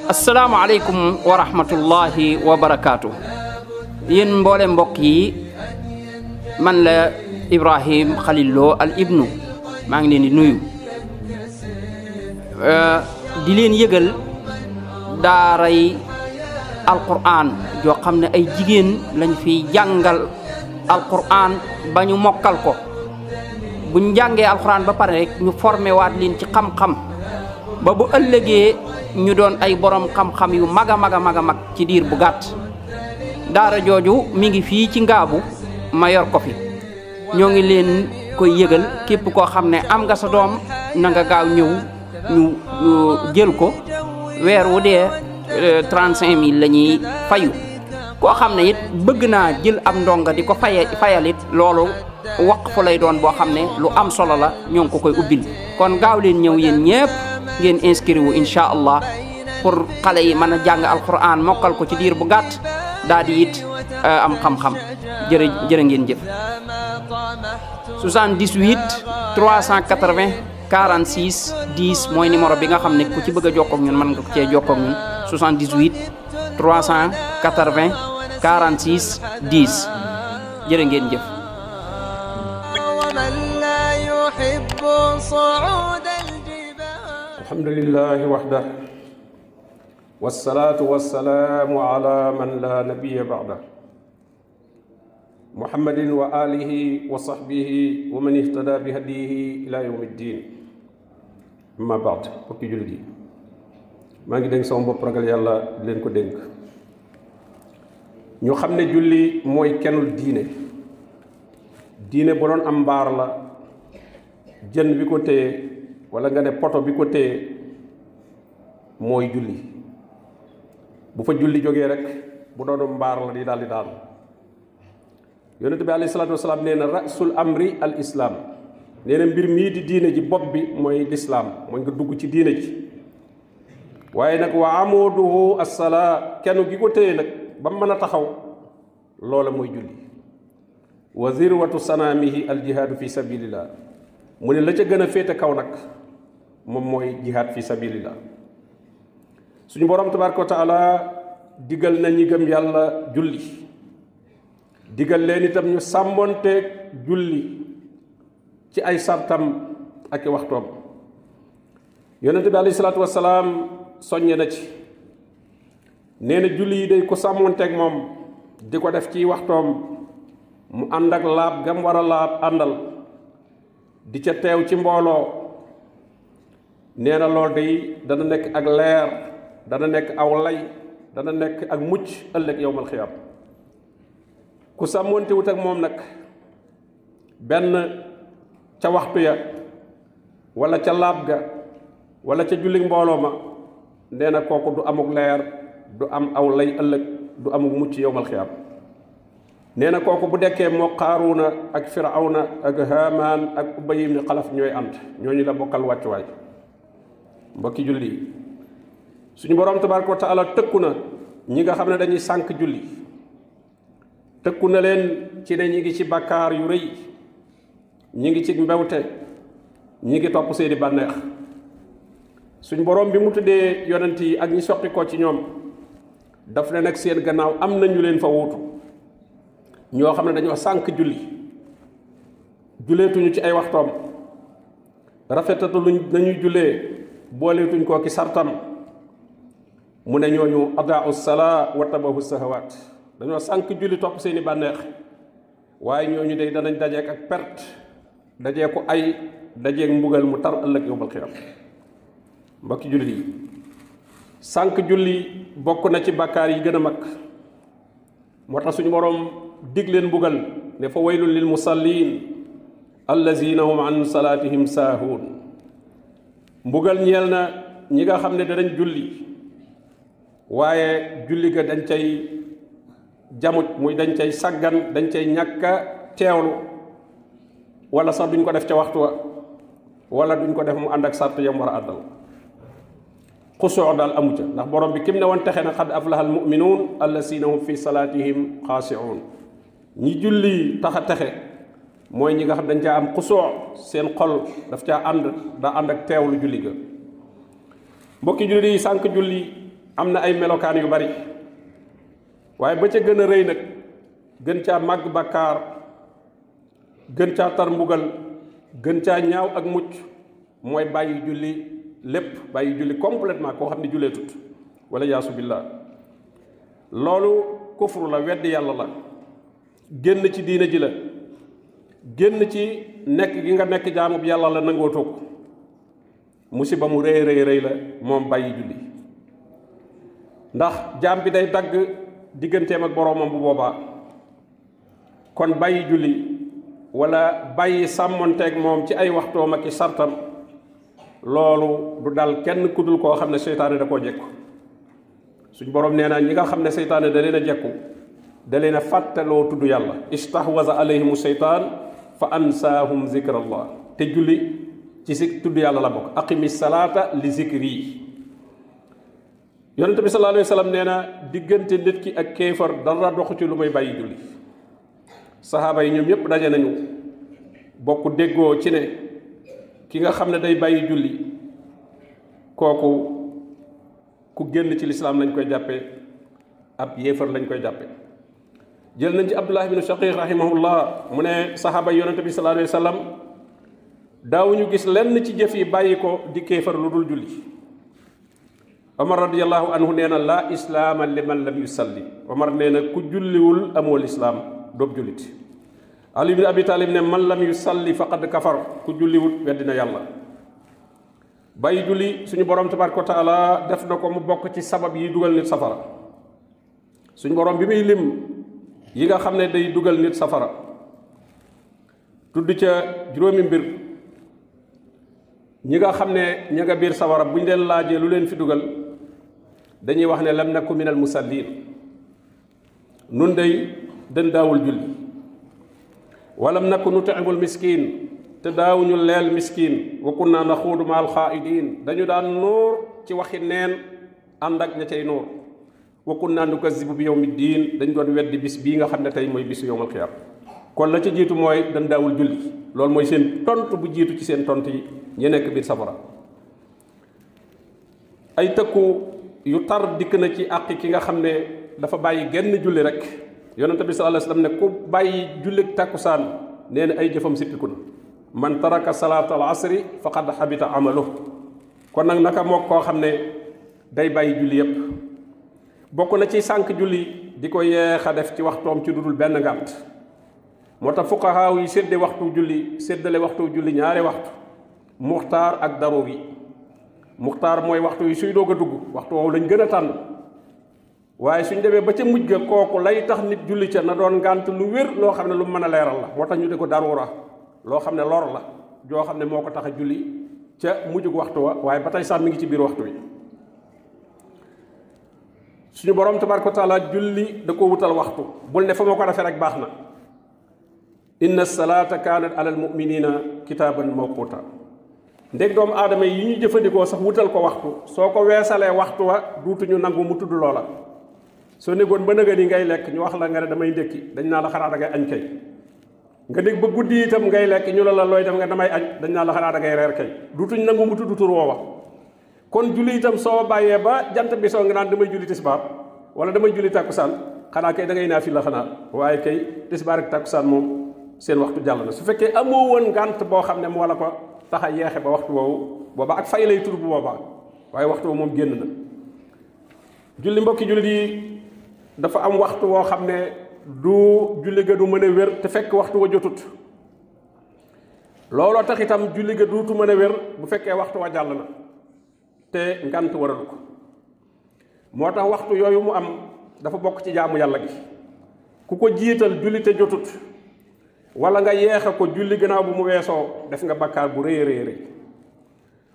asalaamaaleykum wa rahmatullahi wa barakaatu. yéen mboole mbokk yi man la Ibrahim Khalil Lo al ibnu maa ngi leen di nuyu di leen yëgal daaray alquran joo xam ne ay jigéen lañ fiy jàngal alquran ba ñu mokkal ko buñ jàngee alquran ba pare rek ñu formé waat leen ci xam-xam ba bu ëllëgee ñu doon ay borom xam-xam yu mag a mag ci diir bu gàtt. daara jooju mi ngi fii ci Ngaabu ma yor ko fi ñoo ngi leen koy yëgal képp koo xam ne am nga sa doom na nga gaaw ñëw ñu jël ko weer wu dee 35 000 la ñuy fayu. koo xam ne it bëgg naa jël am ndonga di ko fayal it loolu waqfu lay doon boo xam ne lu am solo la ñoo ngi ko koy ubbil. kon gaaw leen ñëw yéen ñëpp ngeen inscrire wu incha allah pour xale yi mën a jàng alquran mokkal ko ci diir bu gàtt daal di it am xam-xam jërë ngeen jëf. 78 380 46 10 mooy numéro bi nga xam ne ku ci bëgg a jokkoo ak ñun mën nga ko cee jokkoo ak ñun 78 380 46 10 jërë ngeen jëf. alhamdulillahi wahda wassalatu wassalamu ala man la nabiyya ba'da muhammadin wa alihi wa sahbihi wa man ihtada bi hadihi ila yawmi ddin amma ba'd bokki jullit yi maa ngi dénk sama bopp ragal yàlla di leen ko dénk ñu xam ne julli mooy kenul diine bu doon am mbaar la jën bi ko téye wala nga ne poto bi ko téye mooy julli bu fa julli jógee rek bu doon mbaar la di daal di daal yonent bi alayhi salaatu wasalaam nee na rasul amri al islam nee na mbir mii di diine ji bopp bi mooy lislaam mooy nga dugg ci diine ji waaye nag wa amuduhu assalaa kenn gi ko téye nag ba mën a taxaw loola mooy julli wa zirwatu sanaamihi al jihaadu fi sabilillah mu ne la ca gën a féete kaw nag moom mooy jihaad fi sabilillah suñu borom tabaraka wa taala digal na ñi gëm yàlla julli digal leen itam ñu sàmmonteeg julli ci ay sartam ak i waxtoom yonente bi alayhi salaatu wasalaam soññe na ci nee na julli yi day ko sàmmonteeg moom di ko def ci waxtoom mu ànd ak laab gam war a laab àndal di ca teew ci mbooloo nee na lool day dana nekk ak leer dana nekk aw lay dana nekk ak mucc ëllëg yowmal xiyaam ku sàmmonte wut ak moom nag benn ca waxtu ya wala ca laab ga wala ca julli mbooloo ma nee na kooku du amuk leer du am aw lay ëllëg du amuk mucc yowmal xiyaam nee na kooku bu dekkee moo Qaaruuna ak Firawna ak Haamaan ak Ubay ibn Xalaf ñooy ànd ñooñu la bokkal wàccuwaay mbokki julli suñu boroom tabaaraka wa taala tëkku na ñi nga xam ne dañuy sànk julli tëkku na leen ci ne ñi ngi ci bàkkaar yu rëy ñi ngi ci mbewte ñi ngi topp seeni bànneex suñu boroom bi mu tuddee yonent yi ak ñi soqi ko ci ñoom daf ne nag seen gannaaw am na ñu leen fa wuutu ñoo xam ne dañoo sànk julli julleetuñu ci ay waxtoom rafetatu luñ nañuy jullee booleetuñ koo ki sartam mu ne ñooñu adaau salaa wa tabahu sahawaat dañoo sànk julli topp seeni bànneex waaye ñooñu day danañ dajeek ak perte dajee ko ay dajeek mbugal mu tar ëllëg yawmal qiyaam mbokki julli yi sànk julli bokk na ci bàkkaar yi gën a mag moo tax suñu boroom dig leen mbugal ne fa waylun lil musallin allazina hum an salaatihim saahuun mbugal ñeel na ñi nga xam ne danañ julli waaye julli ga dañ cay jamuj muy dañ cay saggan dañ cay ñàkka teewlu wala sax duñ ko def ca waxtu wa wala duñ ko def mu ànd ak sart yam war a àddal xusoo daal amu ca ndax borom bi kim ne woon texe na xad aflaha al muminuun allazina hum fi salaatihim xaasiuun ñi julli tax a texe mooy ñi nga xam dañ caa am xusoo seen xol daf caa ànd daa ànd ak teewlu julli ga mbokki julli yi sànq julli am na ay melokaan yu bari waaye ba ca gën a rëy nag gën caa màgg bàkkaar gën caa tar mbugal gën caa ñaaw ak mucc mooy bàyyi julli lépp bàyyi julli complètement koo xam ne jullee tut wala yaasu billah loolu kufru la weddi yàlla la génn ci diina ji la génn ci nekk gi nga nekk jaamub yàlla la nangoo toog musiba mu rëy rëy rëy la moom bàyyi julli ndax jaam bi day dagg digganteem ak boroomam bu boobaa kon bàyyi julli wala bàyyi sàmmonteeg moom ci ay waxtoom ak i sartam loolu du dal kenn ku dul koo xam ne seytaane da koo jekku suñ boroom nee na ñi nga xam ne seytaane da leen a jekku da leen a fàttaloo tudd yàlla istahwaza alayhimu seytaan fa ansaahum zikrallah te julli ci si tudd yàlla la bokk aqimi salaata li zikri yonente bi sallallahu alayhi wa sallam nee na diggante nit ki ak kéefar dara doxu ci lu may bàyyi julli saxaaba yi ñoom ñëpp daje nañu bokk déggoo ci ne ki nga xam ne day bàyyi julli kooku ku génn ci lislaam lañ koy jàppe ab yéefar lañ koy jàppe jël nañ ci abdullah ibn shaqiq rahimahullah mu ne saxaaba yi yonente bi sallallahu alayhi wa sallam daawuñu gis lenn ci jëf yi bàyyi ko di kéefar lu dul julli omar radiallahu anhu nee na laa islaama liman lam yusalli omar nee na ku julliwul amoo lislaam doob jullit ali ibn abi talib ne man lam yusalli faqad kafar ku julliwul weddina yàlla bàyyi julli suñu borom tabaraka wa taala def na ko mu bokk ci sabab yi dugal nit safara suñu borom bi muy lim yi nga xam ne day dugal nit safara tudd ca juróomi mbir ñi nga xam ne ña nga biir sawara buñ leen laajee lu leen fi dugal dañuy wax ne lam naku minal musallin nun day den daawul julli walam naku nutimul miskin te daawuñu leel miskin wa kunna naxuudu ma alxaaidin dañu daan nuur ci waxi neen ànd ak ña cay nuur wa kunna nukazibu bi yawmi diin dañ doon weddi bis bii nga xam ne tey mooy bisu yawmal xiyaam kon la ca jiitu mooy dañ daawul julli loolu mooy seen tontu bu jiitu ci seen tontu yi ñi nekk biir safara ay tëkku yu tar dikk na ci àq ki nga xam ne dafa bàyyi genn julli rek yonente bi sallallahu alayhi wasallam ne ku bàyyi julli takkusaan nee na ay jëfam sippiku na man taraka salaata al asri faqad habita amalu kon nag naka mook koo xam ne day bàyyi julli yépp bokk na ci sànq julli di ko yeex a def ci waxtoom ci dudul benn ngànt moo tax fuqahaa yi séddale waxtu julli ñaari waxtu muxtaar ak daruri muxtaar mooy waxtu yi suy doog a dugg waxtu woowu lañ gën a tànn waaye suñ demee ba ca mujj ga kooku lay tax nit julli ca na doon ngànt lu wér loo xam ne lu mën a leeral la moo tax ñu de ko darura loo xam ne lor la joo xam ne moo ko tax a julli ca mujjug waxtu wa waaye ba tey sax mi ngi ci biir waxtu wi suñu borom tabaraka wa taala julli da ko wutal waxtu bul ne fa ma ko defee rek baax na inna salaata kaanat alal muminina kitaaban mawquta ndég doomu aadama yi ñu jëfandikoo sax wutal ko waxtu soo ko weesalee waxtu wa duutuñu nangu mu tudd loola soo négoon ba nëga ni ngay lekk ñu wax la nga ne damay ndékki dañ naa la xanaa da ngay añ kay nga dégg ba guddi itam ngay lekk ñu la looy def nga damay añ dañ naa la xanaa da ngay reer kay duutuñ nangu mu tudd tur woowa kon julli itam soo bàyyee ba jant bi soo nga naan damay julli tisbaar wala damay julli tàkkusaan xanaa kay da ngay naa fi la xanaa waaye kay tisbaar ak tàkkusaan moom seen waxtu jàll na su fekkee amoo woon ngànt boo xam ne moo la ko tax a yeexe ba waxtu woowu booba ak fay lay tur bu boobaa waaye waxtu woowu moom génn na julli mbokki jullit yi dafa am waxtu woo xam ne du julli ga du mën a wér te fekk waxtu wa jotut looloo tax itam julli ga duutu mën a wér bu fekkee waxtu wa jàll na te ngant waral ko moo tax waxtu yooyu mu am dafa bokk ci jaamu yàlla gi ku ko jiital julli te jotut wala nga yeexe ko julli gannaaw bu mu weesoo def nga bakkaar bu rëy rëy rëy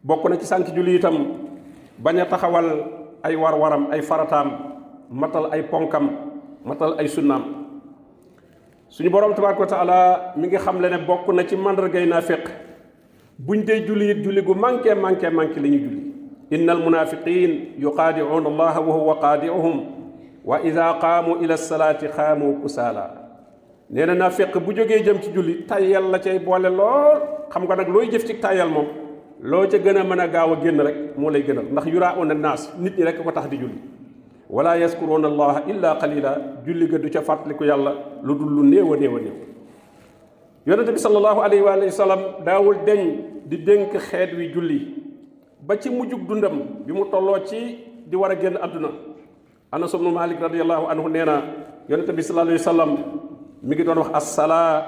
bokk na ci sànq julli itam bañ a taxawal ay war-waram ay farataam matal ay ponkam matal ay sunnaam suñu borom tabaaraka wa taala mi ngi xam le ne bokk na ci màndargay naafiq buñ dee julli it julli gu manqué li ñu julli innal munafiqin yuqaadi'uuna allaha wa huwa qaadi'uhum wa ida qaamu ila salaati qaamu kusaala nee na fekk bu jógee jëm ci julli tayyal la cay boole lool xam nga nag looy jëf ci tayyal moom loo ca gën a mën a gaaw a génn rek moo lay gënal ndax yuraa'una naas nit ñi rek ko tax di julli wala yaskuruuna allaha illa qalila julli ga du ca fàttaliku yàlla lu dul lu néew a néew a néew yonente bi sallallahu alayhi wa sallam daawul deñ di dénk xeet wi julli ba ci mujjug dundam bi mu tolloo ci di war a génn àdduna Anas ibnu Malik radiyallahu anhu nee na yonente bi sallallahu alayhi wa sallam mi ngi doon wax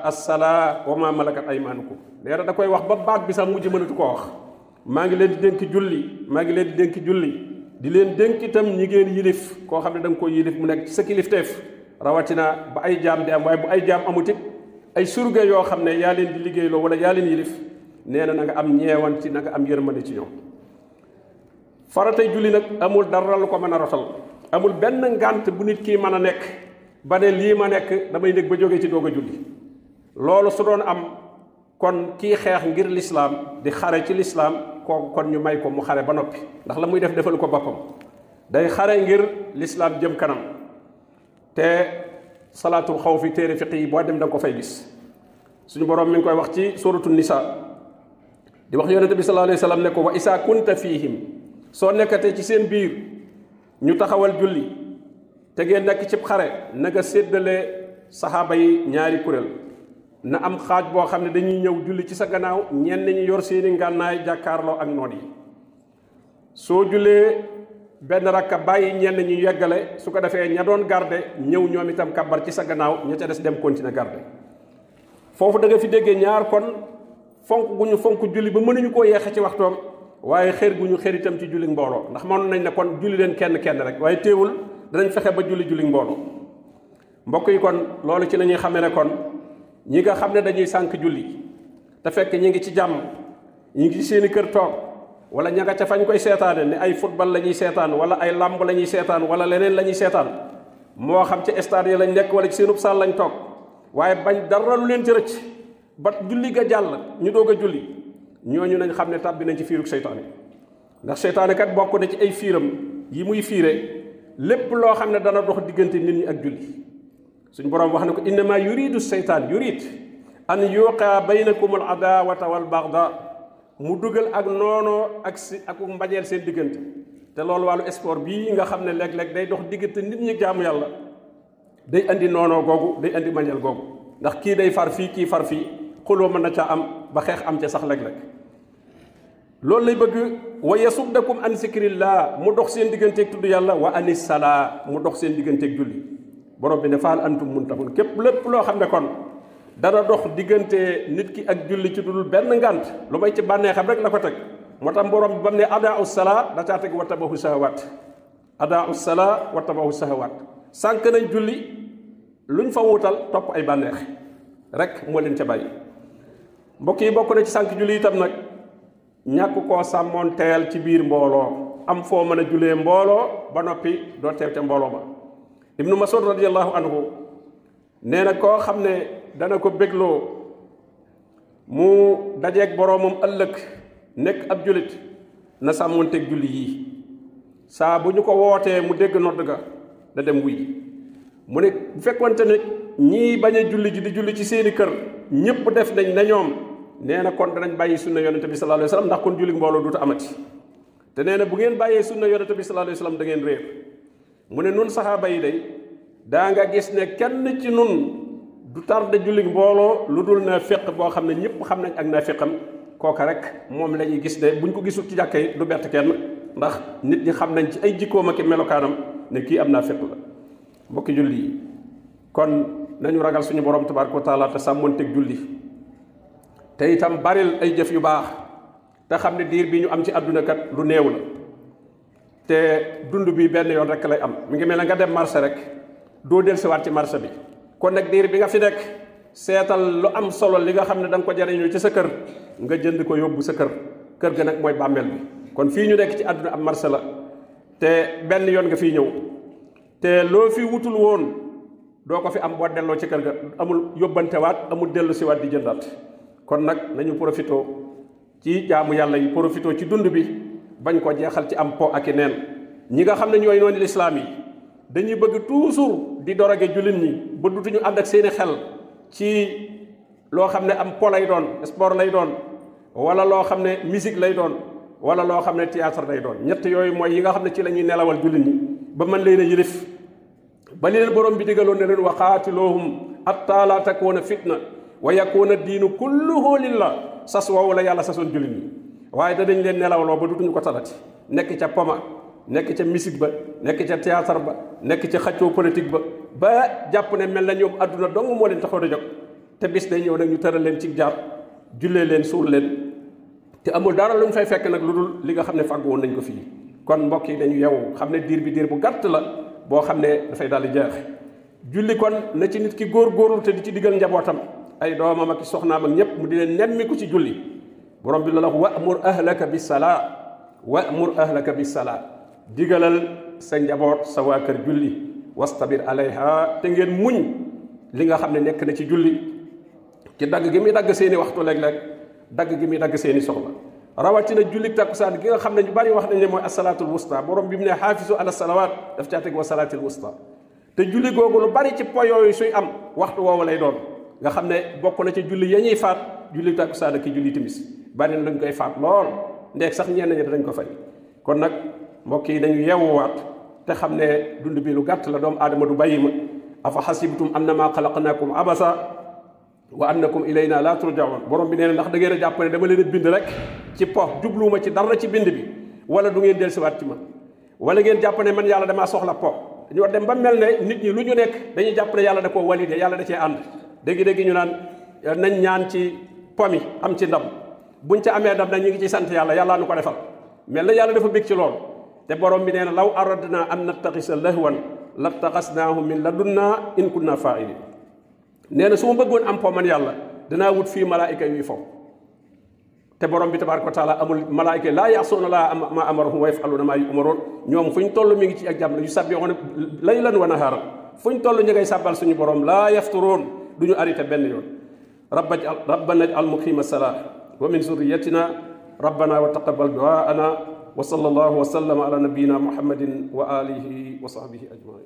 assalaa wa ma malakat aymanukum nee na da koy wax ba baat bi sax mujj mënatu koo wax maa ngi leen di dénk julli maa ngi leen di dénk julli di leen dénk itam ñi ngeen yilif koo xam ne da nga koy yilif mu nekk ci sa kilifteef rawatina ba ay jaam di am waaye bu ay jaam amut it ay surga yoo xam ne yaa leen di liggéeyloo wala yaa leen yilif nee na nga am ñeewanti na nga am yërmande ci ñoom faratay julli nag amul dara lu ko mën a rotal amul benn ngànt bu nit kii mën a nekk ba ne lii ma nekk damay nekk ba jógee ci doog a julli loolu su doon am kon kii xeex ngir lislaam di xare ci lislaam kooku kon ñu may ko mu xare ba noppi ndax la muy def defalu ko boppam day xare ngir lislaam jëm kanam te salaatul xawfi téere fiq yi boo dem da nga ko fay gis suñu boroom mi ngi koy wax ci suratu nisa di wax yonente bi sallallahu alayhi wa sallam ne ko wa isa kunta fihim soo nekkatee ci seen biir ñu taxawal julli te ngeen nekk cib xare na nga séddale saxaaba yi ñaari kuréel na am xaaj boo xam ne dañuy ñëw julli ci sa gannaaw ñenn ñi yor seeni ngànnaay jàkkaarloo ak noon yi soo jullee benn rakka bàyyi ñenn ñi yeggale su ko defee ña doon garde ñëw ñoom itam kabbar ci sa gannaaw ña ca des dem continuer garde foofu da nga fi déggee ñaar kon fonk gu ñu fonk julli ba mënuñu koo yeexe ci waxtoom waaye xër gu ñu xër itam ci julli mbooloo ndax mënoon nañ ne kon julli leen kenn rek waaye téewul danañ fexe ba julli mbooloo mbokk yi kon loolu ci la ñuy xamee ne kon ñi nga xam ne dañuy sànk julli te fekk ñi ngi ci jàmm ñi ngi ci seeni kër toog wala ña nga ca fañ koy seetaane ne ay football la ñuy seetaan wala ay làmb la ñuy seetaan wala leneen la ñuy seetaan moo xam ci stade yi lañ nekk wala ci seenub saal lañ toog waaye bañ dara lu leen ci rëcc ba julli ga jàll ñu doog a julli ñooñu nañ xam ne tàbbi nañ ci fiiruk seytaane ndax seytaane kat bokk na ci ay fiiram yi muy fiire lépp loo xam ne dana dox diggante nit ñi ak julli suñu boroom wax na ko innama yuridu seytaan yurid an yuqa baynakum al adawata wal bagda mu dugal ak noonoo ak mbajeel seen diggante te loolu wàllu sport bii nga xam ne léeg-léeg day dox diggante nit ñi jaamu yàlla day andi noonoo googu day andi mbañeel googu ndax kii day far fii kii far fii xuloo mën na caa am ba xeex am ca sax léeg-léeg loolu lay bëgg wa yasuddakum an zikrillah mu dox seen digganteeg tudd yàlla wa anis salaa mu dox seen digganteeg julli borom bi ne faal antum muntahun képp lépp loo xam ne kon dana dox diggante nit ki ak julli ci dul benn ngànt lu may ci bànneexam rek la ko teg moo tax borom bi ba mu ne adaa salaa da caa teg wa tabahu sahawaat adaa salaa wa tabahu sahawaat sànq nañ julli luñ fa wutal topp ay bànneex rek moo leen ca bàyyi mbokk yi bokk na ci sànq julli itam nag ñàkk koo sàmmoon teel ci biir mbooloo am foo mën a julee mbooloo ba noppi doo teew ca mbooloo ma ibnu Mas'ud radiyallahu anhu nee na koo xam ne dana ko bégloo mu dajeeg boroomam ëllëg nekk ab julit na sàmmoonteeg julli yii saa bu ñu ko wootee mu dégg nodd ga da dem wuy mu ne bu fekkonte ne ñii bañ a julli ji di julli ci seeni kër ñëpp def nañ ne ñoom nee na kon danañ bàyyi sunna yonente bi sallallahu alayhi wasallam ndax kon julli mbooloo duutu amati te nee na bu ngeen bàyyee sunna yonente bi sallallahu alayhi wasallam da ngeen réer mu ne nun saxaaba yi day daa nga gis ne kenn ci nun du tarde julli mbooloo lu dul na féq boo xam ne ñëpp xam nañ ak na féqam kooka rek moom la ñuy gis ne buñ ko gisul ci jàkka yi du bett kenn ndax nit ñi xam nañ ci ay jikkoom ak melokaanam ne kii am naa féq la mbokki julli yi kon nañu ragal suñu borom tabaraka wa taala te sàmmonteeg julli te itam baril ay jëf yu baax te xam ne diir bi ñu am ci àdduna kat lu néew la te dund bi benn yoon rek lay am mi ngi mel ne nga dem marché rek doo dellusiwaat ci marché bi kon nag diir bi nga fi nekk seetal lu am solo li nga xam ne da nga ko jariñoo ci sa kër nga jënd ko yóbbu sa kër kër ga nag mooy bàmmeel bi kon fii ñu nekk ci àdduna am marché la te benn yoon nga fiy ñëw te loo fi wutul woon doo ko fi am boo delloo ci kër ga amul yóbbantewaat amul dellu siwaat di jëndaat kon nag nañu profitoo ci jaamu yàlla yi profitoo ci dund bi bañ ko jeexal ci am po ak i neen ñi nga xam ne ñooy noonu lislaam yi dañuy bëgg toujours di doroge jullit ñi ba dutuñu ànd ak seeni xel ci loo xam ne am po lay doon sport lay doon wala loo xam ne musique lay doon wala loo xam ne théâtre lay doon. ñett yooyu mooy yi nga xam ne ci la ñuy nelawal jullit ñi ba mën leen a yilif ba li leen borom bi digaloon ne leen wa qaatiluhum hatta laa takuuna fitna wa yakuuna diinu kulluhu lillah sas woowu la yàlla sasoon jullit ñi waaye danañ leen nelawloo ba dutuñu ko talati nekk ca poma nekk ca musique ba nekk ca théâtre ba nekk ca xaccoo politique ba jàpp ne mel na ñoom adduna dong moo leen taxoon a jóg te bis day ñëw nag ñu tëral leen ci jaar jullee leen suul leen te amul dara lu ñu fay fekk nag lu dul li nga xam ne fàggu woon nañ ko fii. kon mbokk yi dañu yeewu xam ne diir bi diir bu gàtt la boo xam ne dafay daal di jeex julli kon na ci nit ki góorgóorlu te di ci digal njabootam ay doomam ak soxnaam ak ñëpp mu di leen nemmiku ci julli. borom bi la wax wa'mur ahlaka bis salaa digalal sa njaboot sa waa kër julli wastabir alayha te ngeen muñ li nga xam ne nekk na ci julli ci dagg gi muy dagg seeni waxtu léeg-léeg dagg gi muy dagg seeni soxla rawatina julli takkusaan gi nga xam ne ñu bari wax nañ ne mooy asalaatul wusta borom bi mu ne xaafisu ala salawaat daf caa teg wa salaatil wusta te julli googu lu bari ci po yooyu suy am waxtu woowu lay doon nga xam ne bokk na ci julli ya ñuy faat julli takkusaan ak julli timis bari na luñ koy faat lool ndeeg sax ñenn ñi dañ ko fay. kon nag mbokk yi dañu yeewuwaat te xam ne dund bi lu gàtt la doomu aadama du bàyyi ma afa xasibtum annama xalaqnaakum abasa wa annakum ilayna la turjaun borom bi nee na ndax da ngeen a jàpp ne dama leen a bind rek ci po jubluwuma ci dara ci bind bi wala du ngeen dellusiwaat ci man wala ngeen jàpp ne man yàlla damaa soxla po ñoo dem ba mel ne nit ñi lu ñu nekk dañuy jàpp ne yàlla da koo walide yàlla da cee ànd dégg-dégg ñu naan nañ ñaan ci po mi am ci ndam buñ ca amee ndam na ñu ngi ci sant yàlla yàllaa nu ko defal mel na yàlla dafa bég ci lool te borom bi nee na law aradna an nattaxisa lahwan lattaxasnaahu min ladunna in kunna fa'ilin nee na su ma bëggoon am po man yàlla danaa wut fii malaayika yuy fo te borom bi tabaaraka wa taala amul malaayika laa ya'suuna laaha maa amarahum wa yaf'aluuna maa yu'maruun ñoom fu ñu toll mi ngi ci ak jàmm yusabbihuuna laylan wa nahaaran fu ñu toll ñu ngay sàbbal suñu borom laa yafturuun du ñu arrêté benn yoon rabbana ij'al muqiima salaa wa min zurriyatina rabbana wa taqabbal du'aana wa sallallahu wa sallama ala nabiyyina muhammadin wa alihi wa sahbihi ajmain